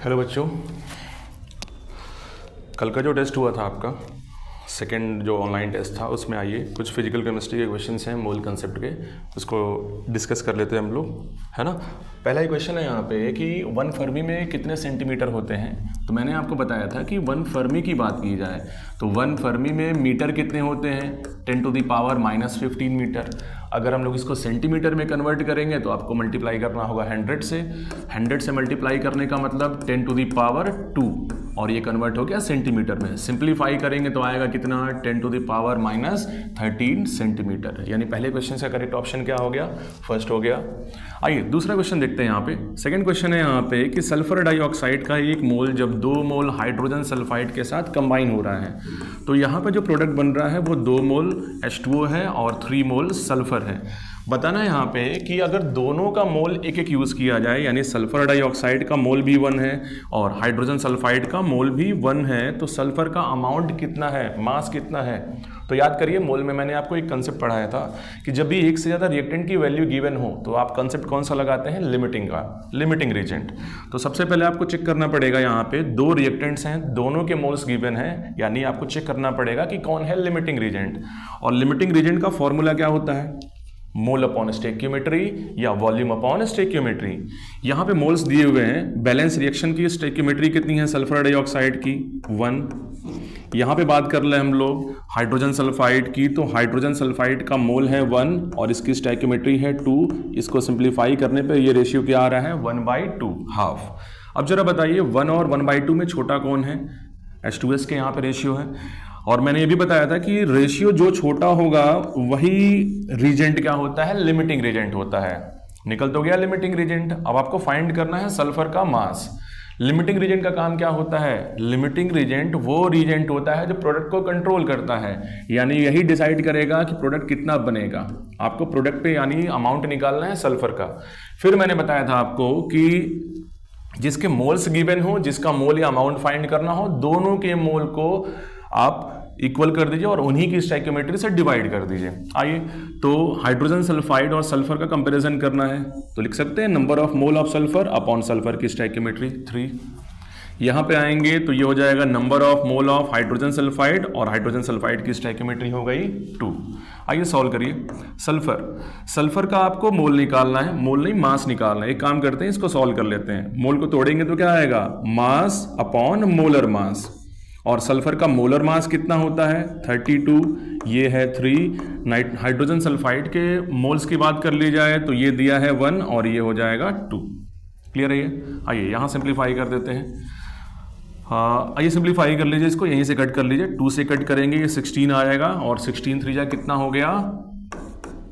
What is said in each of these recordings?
Hello बच्चों, कल का जो टेस्ट हुआ था आपका सेकंड जो ऑनलाइन टेस्ट था उसमें आइए कुछ फिजिकल केमिस्ट्री के क्वेश्चंस हैं मोल कंसेप्ट के, उसको डिस्कस कर लेते हैं हम लोग, है ना। पहला ही क्वेश्चन है यहाँ पे कि 1 फर्मी में कितने सेंटीमीटर होते हैं। तो मैंने आपको बताया था कि 1 फर्मी की बात की जाए तो 1 फर्मी में मीटर कितने होते हैं, 10⁻⁻15 मीटर। अगर हम लोग इसको सेंटीमीटर में कन्वर्ट करेंगे तो आपको मल्टीप्लाई करना होगा 100 से। 100 से मल्टीप्लाई करने का मतलब 10⁻², और ये कन्वर्ट हो गया सेंटीमीटर में। सिंप्लीफाई करेंगे तो आएगा कितना, 10⁻⁻13 सेंटीमीटर। यानी पहले क्वेश्चन का करेक्ट ऑप्शन क्या हो गया, फर्स्ट हो गया। आइए दूसरा क्वेश्चन देखते हैं यहाँ पे। सेकंड क्वेश्चन है यहाँ पे कि सल्फर डाइऑक्साइड का 1 मोल जब 2 मोल हाइड्रोजन सल्फाइड के साथ कंबाइन हो रहा है तो यहाँ पे जो प्रोडक्ट बन रहा है वो 2 मोल H2O है और 3 मोल सल्फर है। बताना है यहाँ पे कि अगर दोनों का मोल एक एक यूज़ किया जाए, यानी सल्फर डाइऑक्साइड का मोल भी 1 है और हाइड्रोजन सल्फाइड का मोल भी 1 है, तो सल्फर का अमाउंट कितना है, मास कितना है। तो याद करिए मोल में मैंने आपको एक कंसेप्ट पढ़ाया था कि जब भी एक से ज़्यादा रिएक्टेंट की वैल्यू गिवन हो तो आप कंसेप्ट कौन सा लगाते हैं, लिमिटिंग का, लिमिटिंग रीजेंट। तो सबसे पहले आपको चेक करना पड़ेगा, यहाँ पे 2 रिएक्टेंट्स हैं, दोनों के मोल्स गिवन हैं, यानी आपको चेक करना पड़ेगा कि कौन है लिमिटिंग रीजेंट। और लिमिटिंग रीजेंट का फॉर्मूला क्या होता है, मोल अपॉन स्टोइकियोमेट्री या वॉल्यूम अपॉन स्टोइकियोमेट्री। यहाँ पे मोल्स दिए हुए हैं, बैलेंस रिएक्शन की स्टोइकियोमेट्री कितनी है सल्फर डाइऑक्साइड की, 1। यहाँ पे बात कर ले हम लोग हाइड्रोजन सल्फाइड की, तो हाइड्रोजन सल्फाइड का मोल है 1 और इसकी स्टोइकियोमेट्री है 2। इसको सिंप्लीफाई करने पे ये रेशियो क्या आ रहा है, 1/2, हाफ। अब जरा बताइए 1 और 1/2 में छोटा कौन है, H2S के यहाँ पे रेशियो है। और मैंने ये भी बताया था कि रेशियो जो छोटा होगा वही रीजेंट क्या होता है, लिमिटिंग रीजेंट होता है। निकल तो गया लिमिटिंग रीजेंट। अब आपको फाइंड करना है सल्फर का मास। लिमिटिंग रीजेंट का काम क्या होता है, लिमिटिंग रीजेंट वो रीजेंट होता है जो प्रोडक्ट को कंट्रोल करता है, यानी यही डिसाइड करेगा कि प्रोडक्ट कितना बनेगा। आपको प्रोडक्ट पे यानी अमाउंट निकालना है सल्फर का। फिर मैंने बताया था आपको कि जिसके मोल्स गिवन हो, जिसका मोल या अमाउंट फाइंड करना हो, दोनों के मोल को आप इक्वल कर दीजिए और उन्हीं की स्टोइकियोमेट्री से डिवाइड कर दीजिए। आइए तो हाइड्रोजन सल्फाइड और सल्फर का कंपैरिजन करना है तो लिख सकते हैं number of mole of sulphur upon sulphur की स्टोइकियोमेट्री 3। यहाँ पे आएंगे तो ये हो जाएगा number of mole of hydrogen sulphide और हाइड्रोजन सल्फाइड की स्टोइकियोमेट्री हो गई 2। आइए सॉल्व करिए। सल्फर का आपको मोल निकालना है, मोल नहीं मास निकालना है। एक काम करते हैं, इसको सॉल्व कर लेते हैं। मोल को तोड़ेंगे तो क्या आएगा, मास अपॉन मोलर मास। और सल्फर का मोलर मास कितना होता है, 32, ये है 3। हाइड्रोजन सल्फाइड के मोल्स की बात कर ली जाए तो ये दिया है 1 और ये हो जाएगा 2। क्लियर है ये। आइए यहाँ सिंप्लीफाई कर देते हैं। हाँ आइए सिंप्लीफाई कर लीजिए, इसको यहीं से कट कर लीजिए। 2 से कट करेंगे ये 16 आएगा और 16 3 जा कितना हो गया,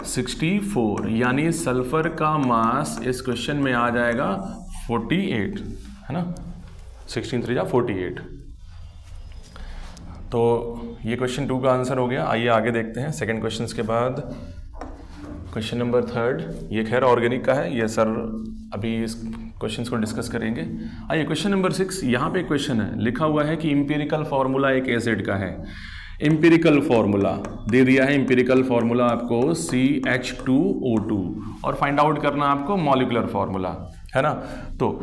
64। यानी सल्फर का मास इस क्वेश्चन में आ जाएगा 48, है ना। 16 3 जा 48। तो ये क्वेश्चन 2 का आंसर हो गया। आइए आगे देखते हैं। सेकंड क्वेश्चन के बाद क्वेश्चन नंबर 3, ये खैर ऑर्गेनिक का है, ये सर अभी इस क्वेश्चंस को डिस्कस करेंगे। आइए क्वेश्चन नंबर 6, यहाँ पे क्वेश्चन है, लिखा हुआ है कि इंपिरिकल फार्मूला एक एसिड का है। इंपिरिकल फार्मूला दे दिया है, इंपिरिकल फार्मूला आपको CH2O2 और फाइंड आउट करना आपको मॉलिक्यूलर फार्मूला, है ना। तो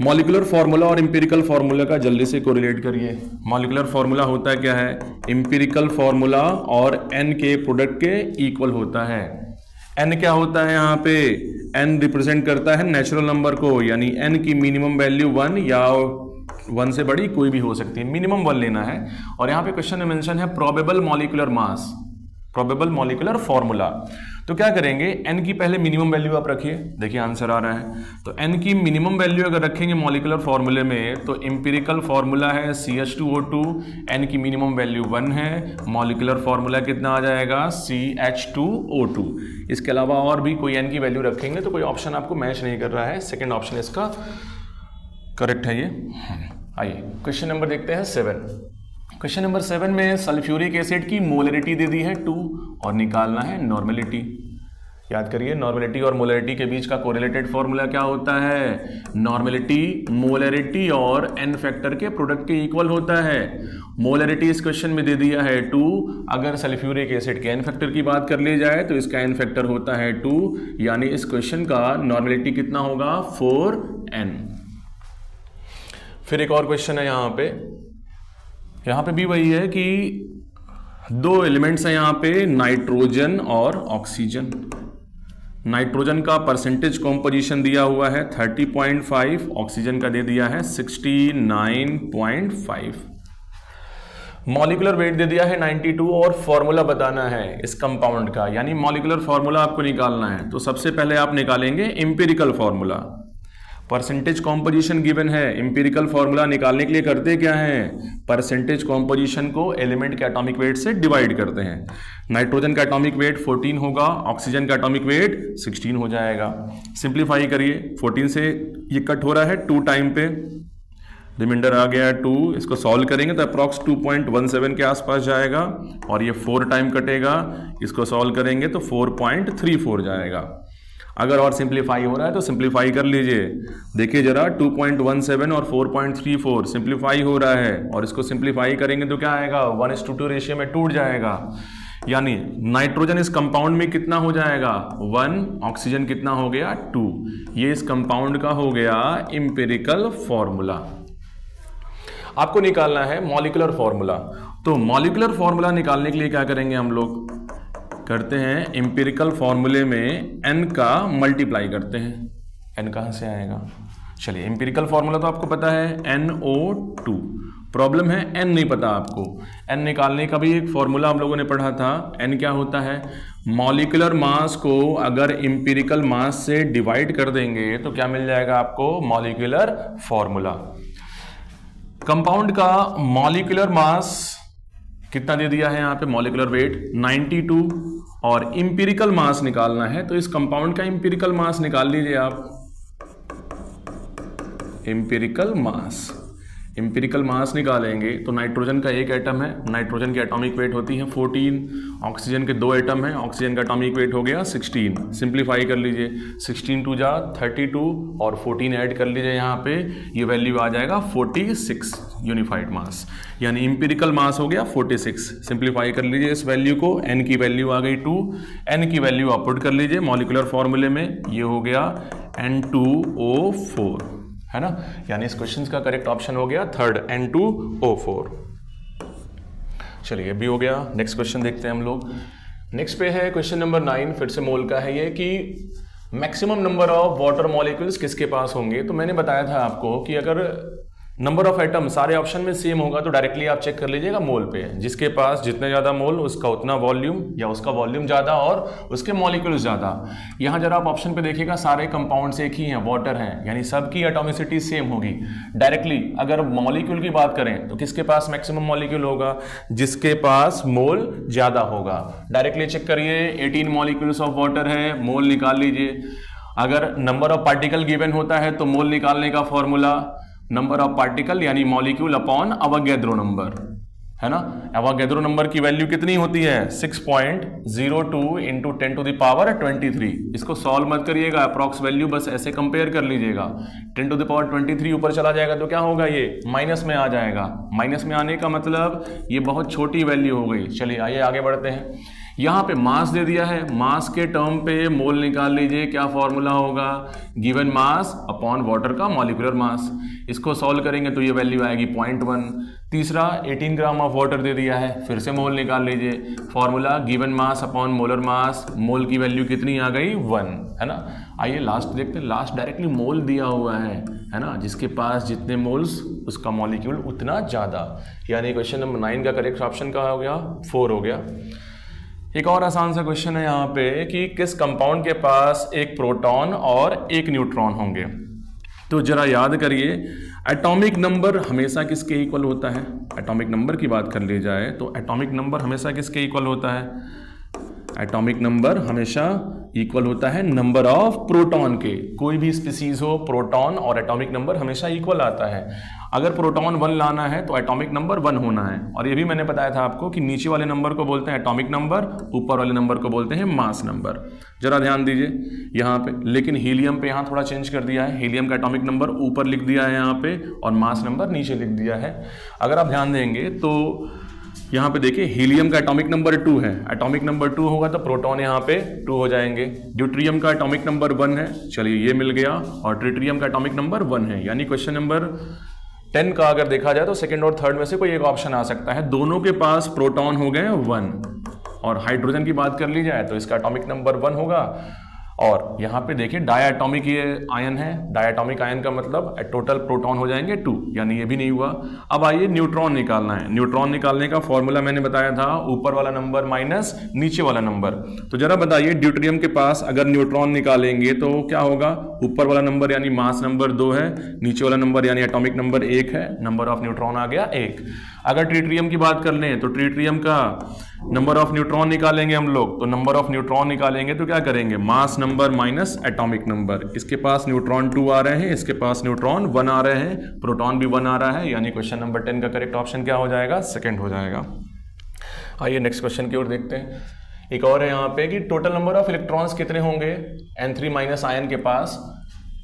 मॉलिक्यूलर फार्मूला और इंपिरिकल फार्मूला का जल्दी से कोरिलेट करिए। मॉलिक्यूलर फार्मूला होता है क्या है, इंपिरिकल फार्मूला और n के प्रोडक्ट के इक्वल होता है। n क्या होता है, यहाँ पे n रिप्रेजेंट करता है नेचुरल नंबर को, यानी n की मिनिमम वैल्यू 1 या 1 से बड़ी कोई भी हो सकती है, मिनिमम 1 लेना है। और यहाँ पे क्वेश्चन में मेंशन है probable molecular mass, probable molecular formula. तो क्या करेंगे, n की पहले मिनिमम वैल्यू आप रखिए, देखिए आंसर आ रहा है। तो n की मिनिमम वैल्यू अगर रखेंगे मॉलिक्यूलर फार्मूले में तो इंपिरिकल फार्मूला है CH2O2, n की मिनिमम वैल्यू 1 है, मॉलिक्यूलर फार्मूला कितना आ जाएगा, CH2O2। इसके अलावा और भी कोई n की वैल्यू रखेंगे तो कोई ऑप्शन आपको मैच नहीं कर रहा है, सेकेंड ऑप्शन इसका करेक्ट है ये। आइए क्वेश्चन नंबर देखते हैं 7। क्वेश्चन नंबर 7 में सल्फ्यूरिक एसिड की मोलरिटी दे दी है 2 और निकालना है नॉर्मेलिटी। याद करिए नॉर्मेलिटी और मोलरिटी के बीच का कोरिलेटेड फॉर्मूला क्या होता है, नॉर्मेलिटी मोलरिटी और n फैक्टर के प्रोडक्ट के इक्वल होता है। मोलरिटी इस क्वेश्चन में दे दिया है 2, अगर सल्फ्यूरिक एसिड के n फैक्टर की बात कर ली जाए तो इसका n फैक्टर होता है 2, यानी इस क्वेश्चन का नॉर्मेलिटी कितना होगा 4n। फिर एक और क्वेश्चन है यहाँ पे भी वही है कि दो एलिमेंट्स हैं यहाँ पे, नाइट्रोजन और ऑक्सीजन। नाइट्रोजन का परसेंटेज कॉम्पोजिशन दिया हुआ है 30.5, ऑक्सीजन का दे दिया है 69.5, मॉलिक्यूलर वेट दे दिया है 92 और फॉर्मूला बताना है इस कंपाउंड का, यानी मॉलिक्यूलर फॉर्मूला आपको निकालना है। तो सबसे पहले आप निकालेंगे empirical formula. Percentage composition given है, एम्पिरिकल फॉर्मूला निकालने के लिए करते क्या है, परसेंटेज कॉम्पोजिशन को एलिमेंट के एटॉमिक वेट से डिवाइड करते हैं। नाइट्रोजन का एटॉमिक वेट 14 होगा, ऑक्सीजन का एटॉमिक वेट 16 हो जाएगा। सिंप्लीफाई करिए, 14 से ये कट हो रहा है 2 टाइम पे, रिमाइंडर आ गया 2, इसको सॉल्व करेंगे तो अप्रॉक्स 2.17 के आसपास जाएगा, और ये 4 टाइम कटेगा, इसको सॉल्व करेंगे तो 4.34 जाएगा। अगर और सिंप्लीफाई हो रहा है तो सिंप्लीफाई कर लीजिए, देखिए जरा 2.17 और 4.34 सिंप्लीफाई हो रहा है, और इसको सिंप्लीफाई करेंगे तो क्या आएगा, 1:2 रेशियो में टूट जाएगा। यानी नाइट्रोजन इस कंपाउंड में कितना हो जाएगा 1, ऑक्सीजन कितना हो गया 2। ये इस कंपाउंड का हो गया एम्पिरिकल फॉर्मूला। आपको निकालना है मॉलिक्यूलर फॉर्मूला। तो मॉलिक्यूलर फॉर्मूला निकालने के लिए क्या करेंगे, हम लोग करते हैं एम्पिरिकल फॉर्मूले में n का मल्टीप्लाई करते हैं। n कहाँ से आएगा, चलिए एम्पिरिकल फॉर्मूला तो आपको पता है NO2, प्रॉब्लम है n नहीं पता आपको। n निकालने का भी एक फॉर्मूला हम लोगों ने पढ़ा था। n क्या होता है, मॉलिक्यूलर मास को अगर एम्पिरिकल मास से डिवाइड कर देंगे तो क्या मिल जाएगा आपको, मॉलिक्यूलर फॉर्मूला। कंपाउंड का मॉलिक्यूलर मास कितना दे दिया है यहाँ पे, मॉलिक्यूलर वेट 92, और एम्पिरिकल मास निकालना है तो इस कंपाउंड का एम्पिरिकल मास निकाल लीजिए आप। एम्पिरिकल मास निकालेंगे तो नाइट्रोजन का एक एटम है, नाइट्रोजन की एटॉमिक वेट होती है 14, ऑक्सीजन के 2 एटम है, ऑक्सीजन का एटॉमिक वेट हो गया 16। सिंप्लीफाई कर लीजिए, 16 2 जा 32 और 14 ऐड कर लीजिए यहाँ पे, ये वैल्यू आ जाएगा 46 यूनिफाइड मास, यानी एम्पिरिकल मास हो गया 46। सिंप्लीफाई कर लीजिए इस वैल्यू को, n की वैल्यू आ गई 2, n की वैल्यू आप पुट कर लीजिए मॉलिक्यूलर फॉर्मूले में, ये हो गया N2O4, है ना। यानी इस क्वेश्चन का करेक्ट ऑप्शन हो गया थर्ड, N2O4। चलिए ये भी हो गया। नेक्स्ट क्वेश्चन देखते हैं हम लोग। नेक्स्ट पे है क्वेश्चन नंबर 9, फिर से मोल का है ये, कि maximum number of water molecules किसके पास होंगे। तो मैंने बताया था आपको कि अगर नंबर ऑफ एटम सारे ऑप्शन में सेम होगा तो डायरेक्टली आप चेक कर लीजिएगा मोल पे, जिसके पास जितने ज़्यादा मोल उसका उतना वॉल्यूम, या उसका वॉल्यूम ज़्यादा और उसके मॉलिक्यूल्स ज़्यादा। यहाँ जरा आप ऑप्शन पे देखिएगा सारे कंपाउंड्स एक ही हैं, वाटर हैं, यानी सबकी एटॉमिसिटी सेम होगी। डायरेक्टली अगर मॉलिक्यूल की बात करें तो किसके पास मैक्सिमम मॉलिक्यूल होगा, जिसके पास मोल ज़्यादा होगा। डायरेक्टली चेक करिए, 18 मॉलिक्यूल्स ऑफ वाटर है, मोल निकाल लीजिए। अगर नंबर ऑफ पार्टिकल गिवन होता है तो मोल निकालने का फॉर्मूला नंबर ऑफ पार्टिकल यानी मॉलिक्यूल अपॉन अवोगैड्रो नंबर, है ना। अवोगैड्रो नंबर की वैल्यू कितनी होती है 6.02 इंटू 10 टू द पावर 23। इसको सॉल्व मत करिएगा, अप्रॉक्स वैल्यू बस ऐसे कंपेयर कर लीजिएगा। 10 टू द पावर 23 ऊपर चला जाएगा तो क्या होगा, ये माइनस में आ जाएगा। माइनस में आने का मतलब ये बहुत छोटी वैल्यू हो गई। चलिए आइए आगे बढ़ते हैं। यहाँ पे मास दे दिया है, मास के टर्म पे मोल निकाल लीजिए। क्या फॉर्मूला होगा, गिवन मास अपॉन वाटर का मॉलिक्यूलर मास। इसको सॉल्व करेंगे तो ये वैल्यू आएगी 0.1। तीसरा 18 ग्राम ऑफ वाटर दे दिया है, फिर से मोल निकाल लीजिए। Formula given mass upon molar mass, mole की वैल्यू कितनी आ गई 1, है ना। आइए लास्ट देखते हैं। लास्ट डायरेक्टली मोल दिया हुआ है ना, जिसके पास जितने मोल्स उसका मॉलिक्यूल उतना ज़्यादा। यानी क्वेश्चन नंबर 9 का करेक्ट ऑप्शन का हो गया 4 हो गया। एक और आसान सा क्वेश्चन है यहाँ पे कि किस कंपाउंड के पास एक प्रोटॉन और एक न्यूट्रॉन होंगे। तो जरा याद करिए, एटॉमिक नंबर हमेशा किसके इक्वल होता है। एटॉमिक नंबर की बात कर ली जाए तो एटॉमिक नंबर हमेशा किसके इक्वल होता है, एटॉमिक नंबर हमेशा इक्वल होता है नंबर ऑफ प्रोटॉन के। कोई भी स्पीसीज हो, प्रोटॉन और एटॉमिक नंबर हमेशा इक्वल आता है। अगर प्रोटॉन 1 लाना है तो एटॉमिक नंबर 1 होना है। और ये भी मैंने बताया था आपको कि नीचे वाले नंबर को बोलते हैं एटॉमिक नंबर, ऊपर वाले नंबर को बोलते हैं मास नंबर। जरा ध्यान दीजिए यहाँ पे, लेकिन हीलियम पे यहाँ थोड़ा चेंज कर दिया है। हीलियम का एटॉमिक नंबर ऊपर लिख दिया है यहाँ पे और मास नंबर नीचे लिख दिया है। अगर आप ध्यान देंगे तो यहाँ पे देखिए हीलियम का एटॉमिक नंबर 2 है, एटॉमिक नंबर 2 होगा तो प्रोटॉन यहाँ पे 2 हो जाएंगे। ड्यूट्रियम का एटॉमिक नंबर 1 है, चलिए ये मिल गया, और ट्रिटियम का एटॉमिक नंबर 1 है। यानी क्वेश्चन नंबर 10 का अगर देखा जाए तो सेकंड और थर्ड में से कोई एक ऑप्शन आ सकता है। दोनों के पास प्रोटॉन हो गए 1 और हाइड्रोजन की बात कर ली जाए तो इसका एटॉमिक नंबर 1 होगा। और यहाँ पे देखिए डायटॉमिक ये आयन है, डायटॉमिक आयन का मतलब टोटल प्रोटॉन हो जाएंगे 2, यानी ये भी नहीं हुआ। अब आइए न्यूट्रॉन निकालना है। न्यूट्रॉन निकालने का फॉर्मूला मैंने बताया था, ऊपर वाला नंबर माइनस नीचे वाला नंबर। तो जरा बताइए ड्यूटेरियम के पास अगर न्यूट्रॉन निकालेंगे तो क्या होगा? ऊपर वाला नंबर यानी मास नंबर 2 है, नीचे वाला नंबर यानी एटॉमिक नंबर 1 है, नंबर ऑफ न्यूट्रॉन आ गया 1। अगर ट्रिटियम की बात कर लें तो ट्रिटियम का नंबर ऑफ न्यूट्रॉन निकालेंगे हम लोग, तो नंबर ऑफ न्यूट्रॉन निकालेंगे तो क्या करेंगे? Mass number minus atomic number. इसके पास न्यूट्रॉन 2 आ रहे हैं, इसके पास न्यूट्रॉन 1 आ रहे हैं, प्रोटॉन भी 1 आ रहा है, यानी क्वेश्चन नंबर 10 का करेक्ट ऑप्शन क्या हो जाएगा? सेकंड हो जाएगा। आइए नेक्स्ट क्वेश्चन की ओर देखते हैं। एक और है यहाँ पे कि टोटल नंबर ऑफ इलेक्ट्रॉन्स कितने होंगे N3 माइनस आयन के पास।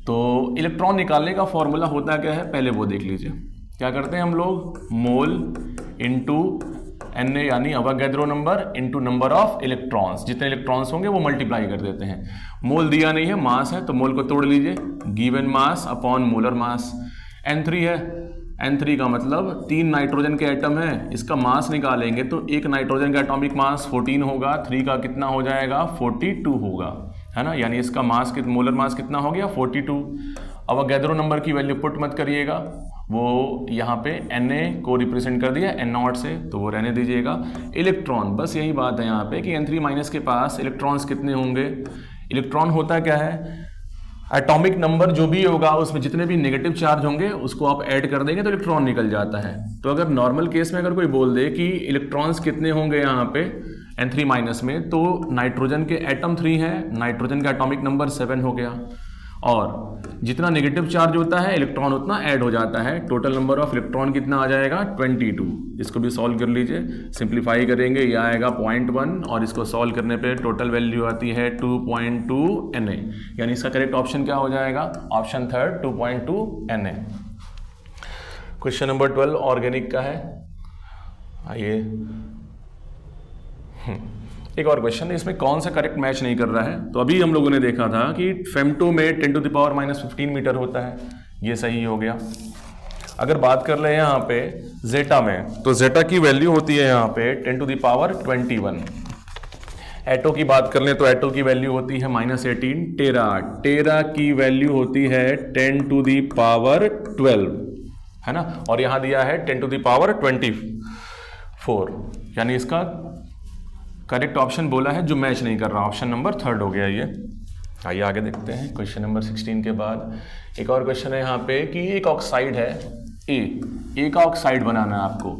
तो इलेक्ट्रॉन निकालने का फॉर्मूला होता क्या है, पहले वो देख लीजिए। क्या करते हैं हम लोग? मोल इंटू Na यानी Avogadro number into number of electrons, जितने इलेक्ट्रॉन्स होंगे वो मल्टीप्लाई कर देते हैं। मोल दिया नहीं है, मास है, तो मोल को तोड़ लीजिए, गिवन मास अपॉन मोलर मास। N3 है, N3 का मतलब 3 नाइट्रोजन के एटम है, इसका मास निकालेंगे तो एक नाइट्रोजन का एटॉमिक मास 14 होगा, 3 का कितना हो जाएगा? 42 होगा, है ना। यानी इसका मास मोलर मास कितना हो गया? 42। अवोगाद्रो नंबर की वैल्यू पुट मत करिएगा, वो यहाँ पे Na को रिप्रेजेंट कर दिया N0 से, तो वो रहने दीजिएगा। इलेक्ट्रॉन, बस यही बात है यहाँ पे कि N3 माइनस के पास इलेक्ट्रॉन्स कितने होंगे। इलेक्ट्रॉन होता क्या है? एटॉमिक नंबर जो भी होगा उसमें जितने भी नेगेटिव चार्ज होंगे उसको आप ऐड कर देंगे तो इलेक्ट्रॉन निकल जाता है। तो अगर नॉर्मल केस में अगर कोई बोल दे कि इलेक्ट्रॉन्स कितने होंगे यहाँ पे N3 माइनस में, तो नाइट्रोजन के एटम 3 है, नाइट्रोजन का एटॉमिक नंबर 7 हो गया, और जितना नेगेटिव चार्ज होता है इलेक्ट्रॉन उतना ऐड हो जाता है। टोटल नंबर ऑफ इलेक्ट्रॉन कितना आ जाएगा? 22। इसको भी सॉल्व कर लीजिए, सिंप्लीफाई करेंगे, ये आएगा 0.1 और इसको सॉल्व करने पे टोटल वैल्यू आती है 2.2 Na, यानी इसका करेक्ट ऑप्शन क्या हो जाएगा? Option third 2.2 Na। Question number 12 organic का है। आइए एक और क्वेश्चन है, इसमें कौन सा करेक्ट मैच नहीं कर रहा है। तो अभी हम लोगों ने देखा था कि फेम2 में 10⁻⁻15 मीटर होता है, ये सही हो गया। अगर बात कर ले यहाँ पे जेटा में, तो जेटा की वैल्यू होती है यहाँ पे 10⁻21। एटो की बात कर लें तो एटो की वैल्यू होती है -18। टेरा की वैल्यू होती है 10⁻12, है ना, और यहाँ दिया है 10⁻24, यानी इसका करेक्ट ऑप्शन बोला है जो मैच नहीं कर रहा, ऑप्शन नंबर थर्ड हो गया ये। आइए आगे देखते हैं। क्वेश्चन नंबर 16 के बाद एक और क्वेश्चन है यहाँ पे कि एक ऑक्साइड है ए का ऑक्साइड बनाना है आपको,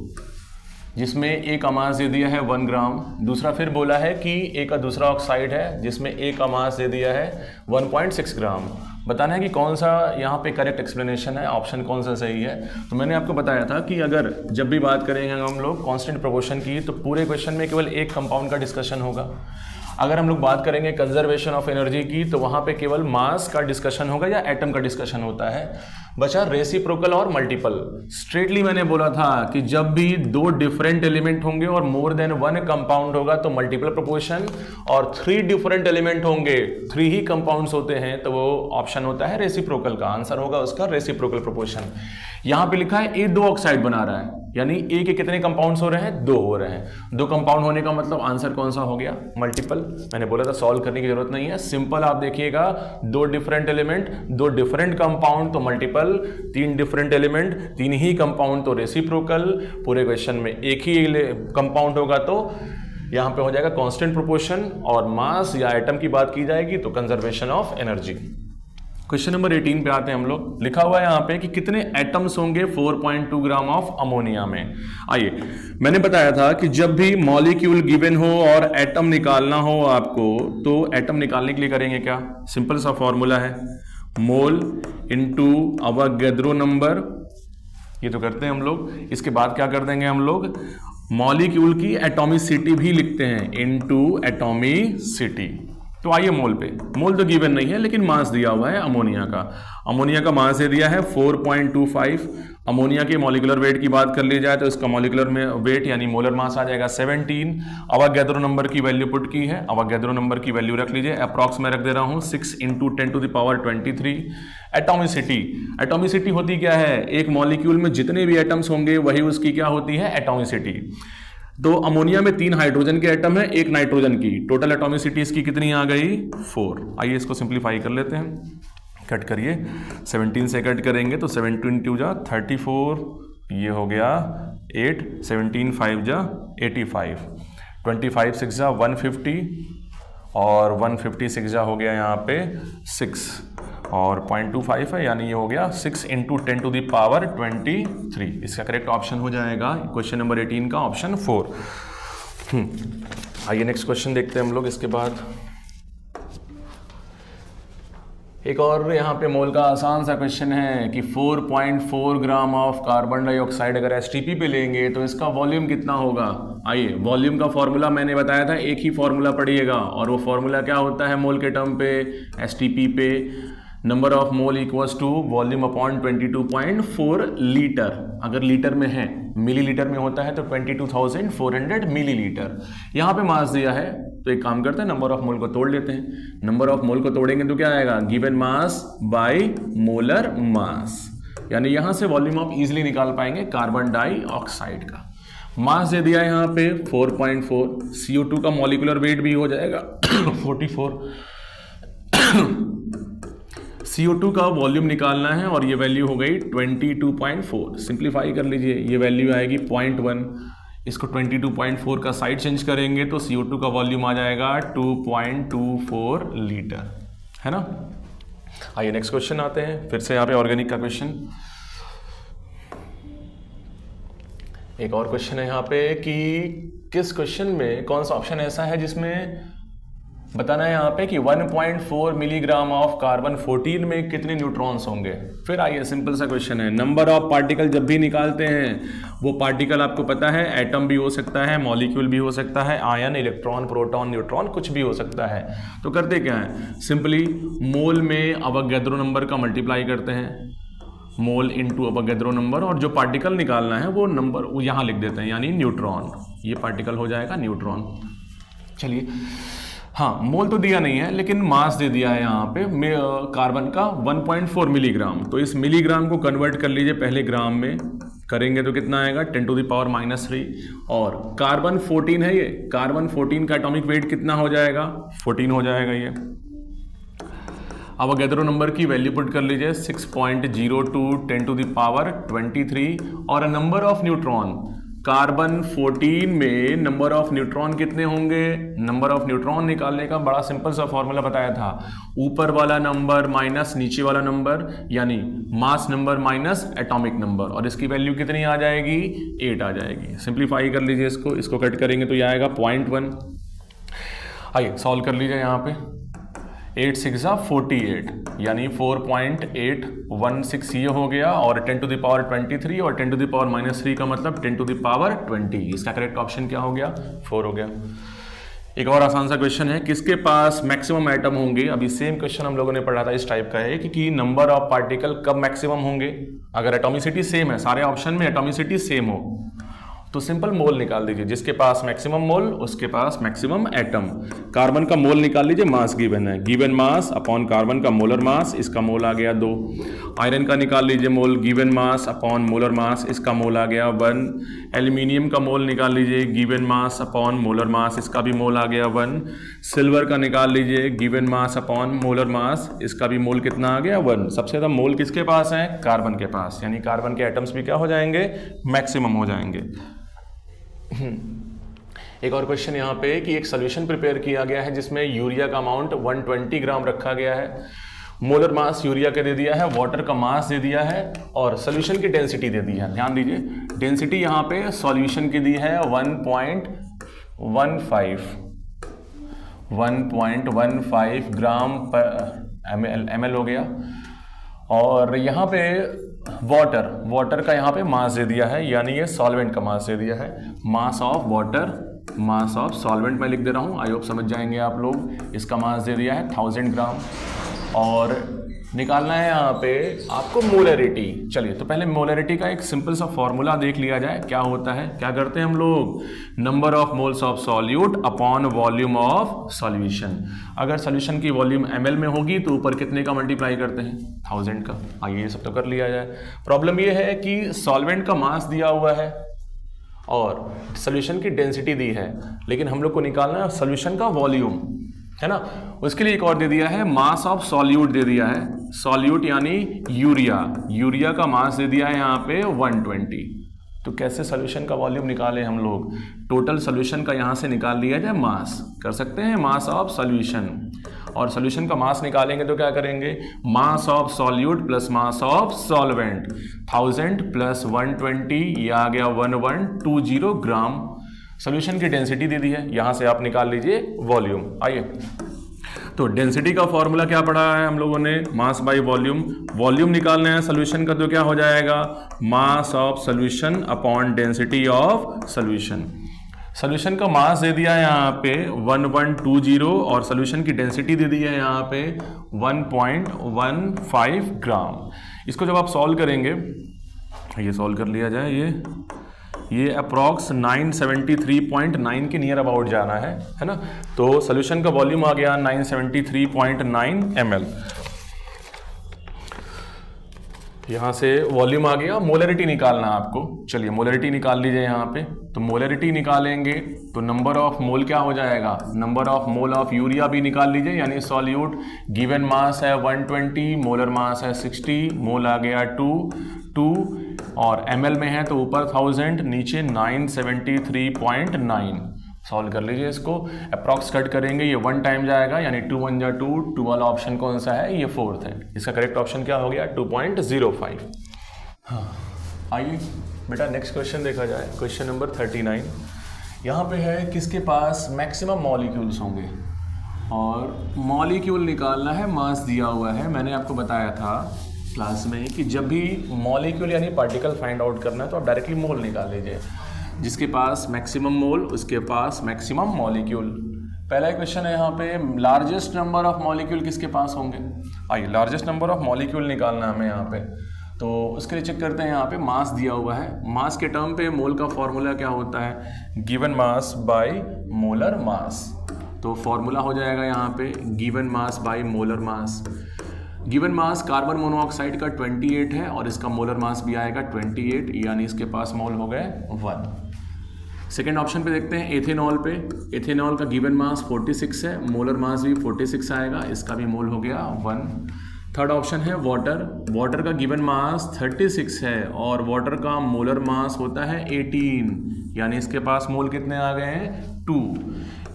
जिसमें ए का मास दे दिया है 1 ग्राम। दूसरा फिर बोला है कि ए का दूसरा ऑक्साइड है जिसमें ए का मास दे दिया है 1.6 ग्राम। बताना है कि कौन सा यहाँ पे करेक्ट एक्सप्लेनेशन है, ऑप्शन कौन सा सही है। तो मैंने आपको बताया था कि अगर जब भी बात करेंगे हम लोग कांस्टेंट प्रोपोर्शन की, तो पूरे क्वेश्चन में केवल एक कंपाउंड का डिस्कशन होगा। अगर हम लोग बात करेंगे कंजर्वेशन ऑफ एनर्जी की, तो वहाँ पे केवल मास का डिस्कशन होगा या एटम का डिस्कशन होता है। बचा रेसिप्रोकल और मल्टीपल। स्ट्रेटली मैंने बोला था कि जब भी 2 डिफरेंट एलिमेंट होंगे और मोर देन 1 कंपाउंड होगा तो मल्टीपल प्रोपोर्शन, और 3 डिफरेंट एलिमेंट होंगे 3 ही कंपाउंड्स होते हैं तो वो ऑप्शन होता है रेसिप्रोकल का। आंसर होगा उसका रेसिप्रोकल प्रोपोर्शन। यहाँ पे लिखा है ए 2 ऑक्साइड बना रहा है, यानी ए के कितने कंपाउंड्स हो रहे हैं? 2 हो रहे हैं। 2 कंपाउंड होने का मतलब आंसर कौन सा हो गया? मल्टीपल। मैंने बोला था सॉल्व करने की जरूरत नहीं है, सिंपल आप देखिएगा, 2 डिफरेंट एलिमेंट 2 डिफरेंट कंपाउंड तो मल्टीपल, 3 डिफरेंट एलिमेंट 3 ही कंपाउंड तो रेसिप्रोकल। पूरे क्वेश्चन में एक ही कंपाउंड होगा तो यहाँ पे हो जाएगा कांस्टेंट प्रोपोर्शन, और मास या एटम की बात की जाएगी तो conservation of energy. Question number 18 पे आते हैं हम लोग। लिखा हुआ है यहाँ पे कि कितने एटम्स होंगे 4.2 ग्राम ऑफ अमोनिया में। आइए, मैंने बताया था कि जब भी मॉलिक्यूल गिवन हो और एटम निकालना हो आपको, तो एटम निकालने के लिए करेंगे क्या? सिंपल सा फॉर्मूला है, मोल इंटू अवोगाद्रो नंबर, ये तो करते हैं हम लोग। इसके बाद क्या कर देंगे हम लोग? मॉलिक्यूल की एटॉमिसिटी भी लिखते हैं, इनटू एटॉमिसिटी। तो आइए मोल पे, मोल तो गिवन नहीं है लेकिन मास दिया हुआ है अमोनिया का। अमोनिया का मास दे दिया है 4.25। अमोनिया के मॉलिक्यूलर वेट की बात कर ली जाए तो इसका मॉलिक्यूलर में वेट यानी मोलर मास आ जाएगा 17। अवोगाद्रो नंबर की वैल्यू पुट की है, अवोगाद्रो नंबर की वैल्यू रख लीजिए, अप्रॉक्स में रख दे रहा हूं 6 × 10⁻23। एटॉमिसिटी, एटॉमिसिटी होती क्या है, एक मॉलिक्यूल में जितने भी एटम्स होंगे वही उसकी क्या होती है, एटॉमिसिटी। तो अमोनिया में 3 हाइड्रोजन के एटम है, 1 नाइट्रोजन की, टोटल एटॉमिसिटी इसकी कितनी आ गई, 4। आइए इसको सिंप्लीफाई कर लेते हैं, कट करिए, 17 से कट करेंगे तो 17 2 जा 34, ये हो गया 8, 17 5 जा 85, 25 6 जा 150 और 156 जा हो गया यहाँ पे 6 और 0.25 है यानी ये हो गया 6 × 10⁻23। इसका करेक्ट ऑप्शन हो जाएगा क्वेश्चन नंबर 18 का ऑप्शन 4। आइए नेक्स्ट क्वेश्चन देखते हैं हम लोग। इसके बाद एक और यहाँ पे मोल का आसान सा क्वेश्चन है कि 4.4 ग्राम ऑफ कार्बन डाइऑक्साइड अगर एसटीपी पे लेंगे तो इसका वॉल्यूम कितना होगा। आइए, वॉल्यूम का फॉर्मूला मैंने बताया था, एक ही फॉर्मूला पढ़िएगा और वो फॉर्मूला क्या होता है मोल के टर्म पे, एसटीपी पे number of mole equals to volume upon 22.4 litre. अगर लीटर में है, मिलीलीटर में होता है तो 22,400 मिलीलीटर। यहाँ पे मास दिया है तो एक काम करते हैं, नंबर ऑफ मोल को तोड़ लेते हैं। नंबर ऑफ मोल को तोड़ेंगे तो क्या आएगा, given mass by molar mass, यानी यहां से वॉल्यूम आप इजीली निकाल पाएंगे कार्बन डाइऑक्साइड का। मास दे दिया यहाँ पे 4.4, CO2 का मॉलिक्यूलर वेट भी हो जाएगा 44। CO2 का वॉल्यूम निकालना है और ये वैल्यू हो गई 22.4। सिंप्लीफाई कर लीजिए, ये वैल्यू आएगी 0.1, इसको 22.4 का साइड चेंज करेंगे तो CO2 का वॉल्यूम आ जाएगा 2.24 लीटर, है ना। आइए नेक्स्ट क्वेश्चन आते हैं, फिर से यहाँ पे ऑर्गेनिक का क्वेश्चन। एक और क्वेश्चन है यहाँ पे कि किस क्वेश्चन में कौन सा ऑप्शन ऐसा है जिसमें बताना है यहाँ पे कि 1.4 मिलीग्राम ऑफ कार्बन 14 में कितने न्यूट्रॉन्स होंगे। फिर आइए, सिंपल सा क्वेश्चन है, नंबर ऑफ पार्टिकल जब भी निकालते हैं वो पार्टिकल आपको पता है एटम भी हो सकता है, मॉलिक्यूल भी हो सकता है, आयन, इलेक्ट्रॉन, प्रोटॉन, न्यूट्रॉन, कुछ भी हो सकता है। तो करते क्या है, सिंपली मोल में अवोगाद्रो नंबर का मल्टीप्लाई करते हैं, मोल इंटू अवोगाद्रो नंबर, और जो पार्टिकल निकालना है वो नंबर वो यहाँ लिख देते हैं, यानी न्यूट्रॉन। ये पार्टिकल हो जाएगा न्यूट्रॉन। चलिए, हाँ, मोल तो दिया नहीं है लेकिन मास दे दिया है यहाँ पे कार्बन का 1.4 मिलीग्राम। तो इस मिलीग्राम को कन्वर्ट कर लीजिए पहले ग्राम में, करेंगे तो कितना आएगा 10⁻⁻3। और कार्बन 14 है, ये कार्बन 14 का एटॉमिक वेट कितना हो जाएगा, 14 हो जाएगा ये। अवोगाद्रो नंबर की वैल्यू पुट कर लीजिए 6.02 10⁻23 और नंबर ऑफ न्यूट्रॉन, कार्बन 14 में नंबर ऑफ न्यूट्रॉन कितने होंगे। नंबर ऑफ न्यूट्रॉन निकालने का बड़ा सिंपल सा फॉर्मूला बताया था, ऊपर वाला नंबर माइनस नीचे वाला नंबर, यानी mass number minus atomic number, और इसकी वैल्यू कितनी आ जाएगी, 8 आ जाएगी। सिंप्लीफाई कर लीजिए इसको कट करेंगे तो ये आएगा 0.1। आइए सॉल्व कर लीजिए यहाँ पे, 8 6 48 यानी 4.816 ये हो गया, और 10⁻23 और 10⁻³ का मतलब 10⁻20। इसका करेक्ट ऑप्शन क्या हो गया, 4 हो गया। एक और आसान सा क्वेश्चन है, किसके पास मैक्सिमम एटम होंगे। अभी सेम क्वेश्चन हम लोगों ने पढ़ा था, इस टाइप का है कि नंबर ऑफ पार्टिकल कब मैक्सिमम होंगे। अगर एटॉमिसिटी सेम है, सारे ऑप्शन में एटॉमिसिटी सेम हो तो सिंपल मोल निकाल दीजिए, जिसके पास मैक्सिमम मोल उसके पास मैक्सिमम एटम। कार्बन का मोल निकाल लीजिए, मास गिवन है, गिवन मास अपॉन कार्बन का मोलर मास, इसका मोल आ गया 2। आयरन का निकाल लीजिए mole, given mass upon molar mass, इसका मोल आ गया 1। एल्यूमिनियम का मोल निकाल लीजिए, given mass upon molar mass, इसका भी मोल आ गया 1। सिल्वर का निकाल लीजिए, given mass upon molar mass, इसका भी मोल कितना आ गया 1। सबसे ज़्यादा मोल किसके पास है, कार्बन के पास, यानी कार्बन के एटम्स भी क्या हो जाएंगे, मैक्सिमम हो जाएंगे। एक और क्वेश्चन यहाँ पे कि एक सोल्यूशन प्रिपेयर किया गया है जिसमें यूरिया का अमाउंट 120 ग्राम रखा गया है, मोलर मास यूरिया का दे दिया है, वाटर का मास दे दिया है और सोल्यूशन की डेंसिटी दे दी है। ध्यान दीजिए, डेंसिटी यहाँ पे सॉल्यूशन की दी है 1.15 ग्राम पर ml हो गया, और यहाँ पे वाटर का यहाँ पे मास दे दिया है, यानी ये सॉल्वेंट का मास दे दिया है, mass of water mass of solvent मैं लिख दे रहा हूँ, आई होप समझ जाएंगे आप लोग। इसका मास दे दिया है 1000 ग्राम और निकालना है यहाँ पे आपको मोलरिटी। चलिए तो पहले मोलरिटी का एक सिंपल सा फॉर्मूला देख लिया जाए, क्या होता है। क्या करते हैं हम लोग, number of moles of solute upon volume of solution. अगर सॉल्यूशन की वॉल्यूम ml में होगी तो ऊपर कितने का मल्टीप्लाई करते हैं, 1000 का। आइए ये सब तो कर लिया जाए। प्रॉब्लम ये है कि सॉल्वेंट का मास दिया हुआ है और सॉल्यूशन की डेंसिटी दी है, लेकिन हम लोग को निकालना है सॉल्यूशन का वॉल्यूम, है ना। उसके लिए एक और दे दिया है, मास ऑफ सॉल्यूट दे दिया है। सॉल्यूट यानी यूरिया, यूरिया का मास दे दिया है यहाँ पे 120। तो कैसे सॉल्यूशन का वॉल्यूम निकालें हम लोग, टोटल सॉल्यूशन का यहाँ से निकाल लिया जाए मास, कर सकते हैं मास ऑफ सॉल्यूशन। और सॉल्यूशन का मास निकालेंगे तो क्या करेंगे, मास of solute plus mass of solvent, 1000 plus 120, ये आ गया 1120 ग्राम। सॉल्यूशन की डेंसिटी दे दी है, यहां से आप निकाल लीजिए वॉल्यूम। आइए तो डेंसिटी का फॉर्मूला क्या पढ़ा है हम लोगों ने, मास बाय वॉल्यूम। वॉल्यूम निकालना है सॉल्यूशन का तो क्या हो जाएगा, mass of solution upon density of solution. Solution का मास दे दिया है यहाँ पे 1120 और सॉल्यूशन की डेंसिटी दे दी है यहाँ पे 1.15 ग्राम। इसको जब आप सॉल्व करेंगे, ये सॉल्व कर लिया जाए, ये अप्रॉक्स 973.9 के नियर अबाउट जाना है ना। तो सॉल्यूशन का वॉल्यूम आ गया 973.9 ml। यहाँ से वॉल्यूम आ गया, मोलरिटी निकालना है आपको। चलिए मोलरिटी निकाल लीजिए यहाँ पे। तो मोलरिटी निकालेंगे तो नंबर ऑफ मोल क्या हो जाएगा, number of mole of urea भी निकाल लीजिए, यानी सॉल्यूट। गिवन मास है 120, मोलर मास है 60, मोल आ गया 2 और ml में है तो ऊपर 1000 नीचे 973.9। सॉल्व कर लीजिए इसको, अप्रॉक्स कट करेंगे, ये 1 टाइम जाएगा यानी 2 1 जा 2, 2 वाला ऑप्शन कौन सा है, ये 4th है। इसका करेक्ट ऑप्शन क्या हो गया 2.05। हाँ आइए बेटा नेक्स्ट क्वेश्चन देखा जाए, क्वेश्चन नंबर 39। यहाँ पे है किसके पास मैक्सिमम मॉलिक्यूल्स होंगे और मॉलिक्यूल निकालना है, मास दिया हुआ है। मैंने आपको बताया था क्लास में कि जब भी मॉलिक्यूल यानी पार्टिकल फाइंड आउट करना है तो आप डायरेक्टली मोल निकाल लीजिए, जिसके पास मैक्सिमम मोल उसके पास मैक्सिमम मॉलिक्यूल। पहला क्वेश्चन है यहाँ पे, लार्जेस्ट नंबर ऑफ मॉलिक्यूल किसके पास होंगे। आइए लार्जेस्ट नंबर ऑफ मॉलिक्यूल निकालना है हमें यहाँ पे, तो उसके लिए चेक करते हैं। यहाँ पे मास दिया हुआ है, मास के टर्म पे मोल का फॉर्मूला क्या होता है, given mass by molar mass. तो फॉर्मूला हो जाएगा यहाँ पे given mass by molar mass. Given mass carbon monoxide का 28 है और इसका मोलर मास भी आएगा 28, यानी इसके पास मोल हो गए 1। सेकेंड ऑप्शन पे देखते हैं एथेनॉल पे। एथेनॉल का गिवन मास 46 है, मोलर मास भी 46 आएगा, इसका भी मोल हो गया 1। थर्ड ऑप्शन है वाटर। वाटर का गिवन मास 36 है और वाटर का मोलर मास होता है 18, यानी इसके पास मोल कितने आ गए हैं 2।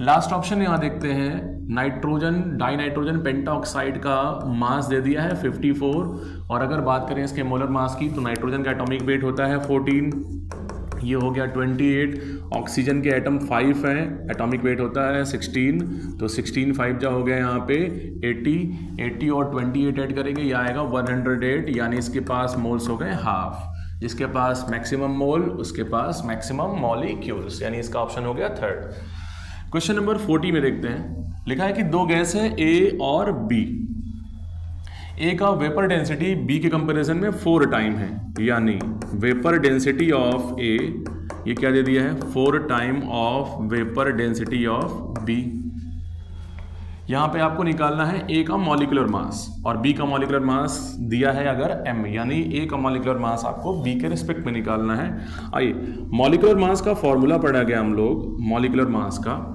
लास्ट ऑप्शन यहाँ देखते हैं नाइट्रोजन, डाई नाइट्रोजन पेंटाऑक्साइड का मास दे दिया है 54 और अगर बात करें इसके मोलर मास की तो नाइट्रोजन का एटॉमिक वेट होता है 14, ये हो गया 28। ऑक्सीजन के एटम 5 हैं, एटॉमिक वेट होता है 16, तो 16 5 जा हो गया यहाँ पे 80 और 28 ऐड करेंगे, ये आएगा 108, यानी इसके पास मोल्स हो गए हाफ। जिसके पास मैक्सिमम मोल उसके पास मैक्सिमम मॉलिक्यूल्स, यानी इसका ऑप्शन हो गया 3rd। क्वेश्चन नंबर 40 में देखते हैं, लिखा है कि 2 गैस है A और B। A का वेपर डेंसिटी B के कंपैरिजन में 4 टाइम है, यानी वेपर डेंसिटी ऑफ A, ये क्या दे दिया है 4 time of vapour density of B। यहाँ पे आपको निकालना है A का मॉलिक्यूलर मास और B का मॉलिक्यूलर मास दिया है अगर M, यानी A का मॉलिक्यूलर मास आपको B के रिस्पेक्ट में निकालना है। आइए मॉलिक्यूलर मास का फॉर्मूला पढ़ा गया हम लोग, मॉलिक्यूलर मास का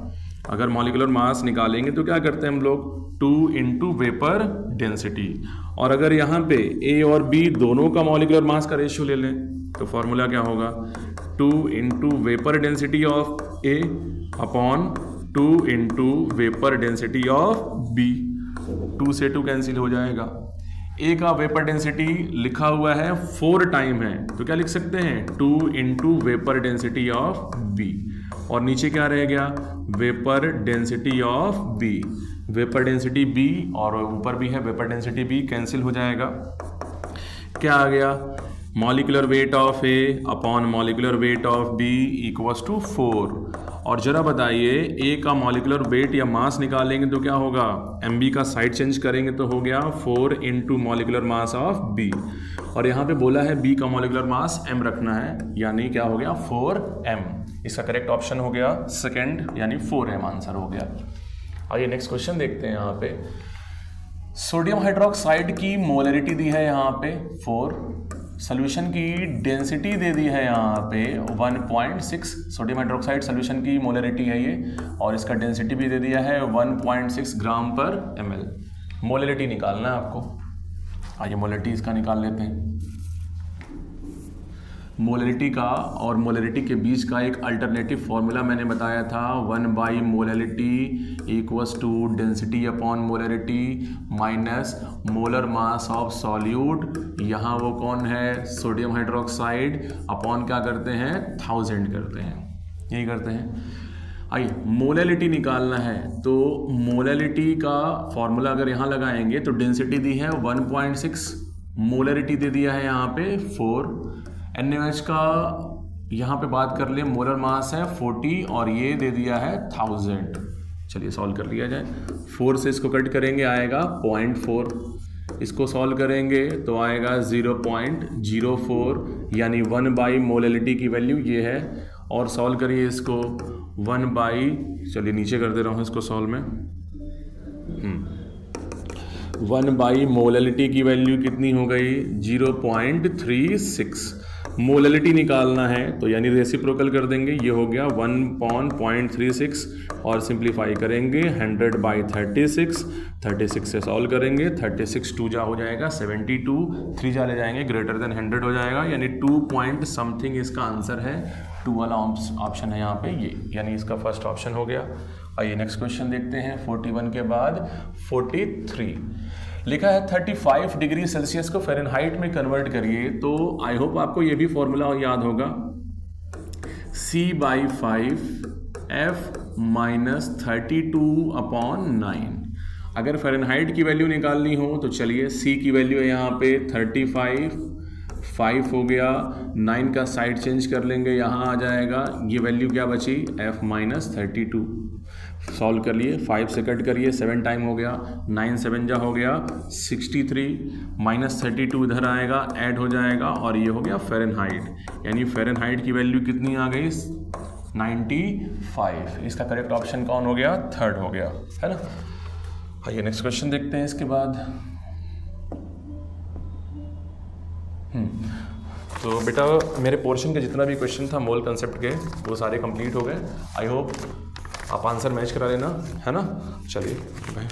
अगर मॉलिक्यूलर मास निकालेंगे तो क्या करते हैं हम लोग 2 इंटू वेपर डेंसिटी, और अगर यहाँ पे A और B दोनों का मॉलिक्यूलर मास का रेशियो ले लें तो फॉर्मूला क्या होगा 2 into vapour density of A upon 2 into vapour density of B। 2 से 2 कैंसिल हो जाएगा। A का वेपर डेंसिटी लिखा हुआ है 4 टाइम है, तो क्या लिख सकते हैं 2 into vapour density of B, और नीचे क्या रह गया vapour density of B। Vapour density B और ऊपर भी है वेपर डेंसिटी B, कैंसिल हो जाएगा। क्या आ गया molecular weight of A upon molecular weight of B equals to 4, और जरा बताइए ए का मॉलिक्यूलर वेट या मास निकालेंगे तो क्या होगा, mb का साइड चेंज करेंगे तो हो गया 4 into molecular mass of b, और यहाँ पे बोला है b का मॉलिक्यूलर मास m रखना है, यानी क्या हो गया 4m। इसका करेक्ट ऑप्शन हो गया सेकंड, यानी 4m आंसर हो गया। आइए नेक्स्ट क्वेश्चन देखते हैं। यहाँ पे सोडियम हाइड्रोक्साइड की मोलरिटी दी है यहाँ पे 4, सोल्यूशन की डेंसिटी दे दी है यहाँ पे 1.6, सोडियम हाइड्रोक्साइड सोल्यूशन की मोलरिटी है ये, और इसका डेंसिटी भी दे दिया है 1.6 ग्राम पर ml। मोलरिटी निकालना है आपको। आइए मोलरिटी इसका निकाल लेते हैं। मोलरिटी का और मोलरिटी के बीच का एक अल्टरनेटिव फॉर्मूला मैंने बताया था, 1 molarity equals to density upon molarity minus molar mass of solute. यहाँ वो कौन है, सोडियम हाइड्रोक्साइड, अपॉन क्या करते हैं 1000 करते हैं, यही करते हैं। आइए मोलरिटी निकालना है, तो मोलरिटी का फॉर्मूला अगर यहाँ लगाएंगे तो डेंसिटी दी है 1.6, मोलरिटी दे दिया है यहाँ पे 4, NaOH का यहाँ पे बात कर ले, मोलर मास है 40 और ये दे दिया है 1000। चलिए सॉल्व कर लिया जाए। 4 से इसको कट करेंगे आएगा 0.4, इसको सॉल्व करेंगे तो आएगा 0.04, यानी 1 बाई मोलरिटी की वैल्यू ये है, और सॉल्व करिए इसको 1 बाई, चलिए नीचे कर दे रहा हूँ इसको सॉल्व में, 1 बाई मोलरिटी की वैल्यू कितनी हो गई 0.36। मोलरिटी निकालना है तो यानी रेसिप्रोकल कर देंगे, ये हो गया 1/0.36 और सिंप्लीफाई करेंगे 100 बाई 36, 36 से सॉल्व करेंगे, 36 2 जा हो जाएगा 72, 3 जा ले जाएंगे ग्रेटर देन 100 हो जाएगा, यानी 2 पॉइंट समथिंग इसका आंसर है। 2 वाला ऑप्शन है यहाँ पे ये, यानी इसका फर्स्ट ऑप्शन हो गया। आइए नेक्स्ट क्वेश्चन देखते हैं। 41 के बाद 43 लिखा है 35 डिग्री सेल्सियस को फ़ारेनहाइट में कन्वर्ट करिए, तो आई होप आपको ये भी फॉर्मूला याद होगा, C/5 F माइनस 32/9। अगर फ़ारेनहाइट की वैल्यू निकालनी हो तो चलिए C की वैल्यू है यहाँ पे 35, 5 हो गया, 9 का साइड चेंज कर लेंगे, यहाँ आ जाएगा, ये वैल्यू क्या बची F माइनस 32। सॉल्व कर लिए, 5 से कट करिए, 7 टाइम हो गया, 9 7 जा हो गया 63, माइनस 32 इधर आएगा, ऐड हो जाएगा, और ये हो गया फ़ारेनहाइट, यानी फ़ारेनहाइट की वैल्यू कितनी आ गई 95। इसका करेक्ट ऑप्शन कौन हो गया, थर्ड हो गया, है ना। आइए नेक्स्ट क्वेश्चन देखते हैं इसके बाद। तो बेटा मेरे पोर्शन का जितना भी क्वेश्चन था मोल कंसेप्ट के वो सारे कंप्लीट हो गए। आई होप आप आंसर मैच करा लेना, है ना। चलिए बाय।